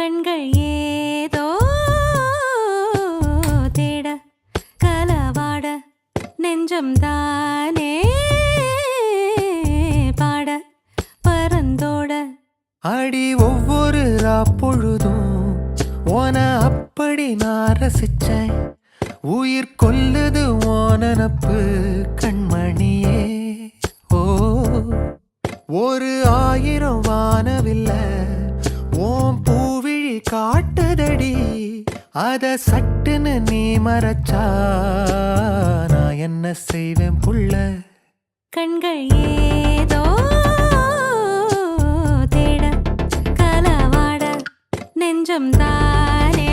கண்கள் ஏதோ தேட கலவாட நெஞ்சம் தானே பாட பரந்தோட அடி ஒவ்வொரு பொழுதும் ஓன அப்படி நான் ரசிச்சேன். உயிர் கொல்லுது ஓனப்பு கண்மணியே. ஓ ஒரு 1000 வானவில்ல ஓம் பூவிழி காட்டுதடி. அத சட்டுன்னு நீ மறைச்சா நான் என்ன செய்வேன் புள்ள. கண்கள் ஏதோ தேட கலவாட நெஞ்சம் தானே